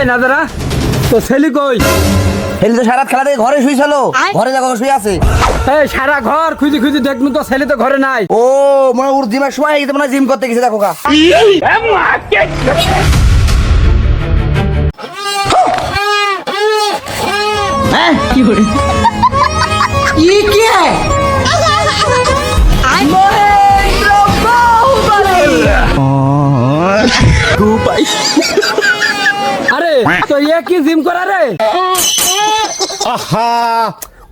না দাদা তো ছেলে কই? ছেলে তো সারা রাত খেলা থেকে ঘরে শুয়েছিল, ঘরে দেখো শুয়ে আছে। এই সারা ঘর খুঁজি খুঁজি দেখবো তো ছেলে তো ঘরে নাই। ও মনে হয় ওর জিমের সময় হয়ে গেছে, মনে হয় জিম করতে গেছে, দেখো কা। হ্যাঁ কি করে কি কি মহেন্দ্র বাহুবলী গুপাই। আরে তো এ কি জিম করা রে? আহা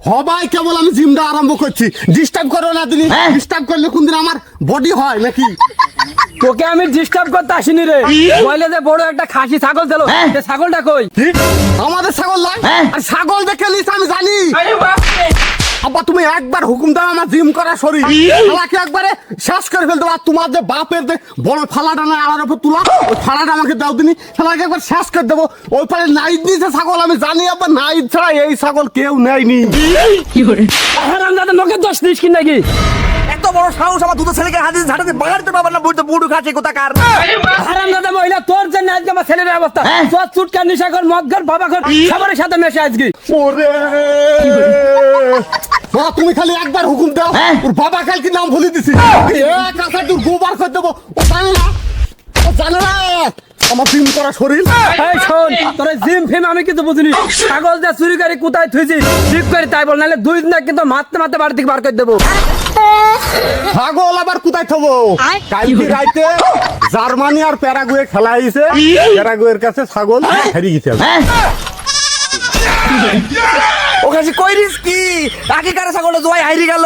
হবাই কেবল আমি জিমটা আরম্ভ করছি, ডিস্টার্ব করো না তুমি। ডিস্টার্ব করলে কোনদিন আমার বডি হয় নাকি? তোকে আমি ডিস্টার্ব করতে আসিনি রে, বলে যে বড় একটা খাসি ছাগল ছিল, সে ছাগলটা কই? কি? আমাদের ছাগল নয়, আর ছাগল দেখে নিস আমি জানি। আব্বা তুমি একবার হুকুম দাও আমার জিম করা শরীর আমাকে একবারে শেষ করে ফেলতে। আর তোমার যে বাপের যে বড় ফালাটা না আলার উপর তুলা, ওই ফালাটা আমাকে দাও দিনি, আমাকে একবার শেষ করে দেবো। ওই পারে নাইট দিয়েছে ছাগল আমি জানি, আব্বা নাইট ছাড়া এই ছাগল কেউ নেয়নি। হারামজাদা নকে দোষ দিস কি নাকি? এত বড় সাহস আমার দুটো ছেলেকে হাতে ঝাড়াতে বাগাড়তে পারবে না, বুড়ো বুড়ো খাচ্ছে কোথাকার। হারামজাদা মহিলা তোর জন্য আজকে আমার ছেলের অবস্থা। তোর চুটকার নিশাখর মদঘর বাবাখর সবার সাথে মেশে আজকে। ওরে মা তুমি খালি একবার হুকুম দাও, ওর বাবা কালকে নাম ভুলে দিছি, এক আশা তোর গোবার করে দেবো। ও জানে না, ও জানে না আমার জিম করা শরীর। এই শোন, তোর জিম ফিম আমি কিন্তু বুঝিনি। ছাগল যা চুরি করে কোথায় থুইছি ঠিক করে তাই বল, নাহলে দুই দিন কিন্তু মারতে মারতে বাড়ি থেকে বার করে দেবো। ছাগল আবার কোথায় থবো? কালকে রাইতে জার্মানি আর প্যারাগুয়ে খেলা হয়েছে, প্যারাগুয়ের কাছে ছাগল হেরে গেছে। ওখানে কই রিস্কি আগে কারে ছাগলটা জয় হাইরে গেল।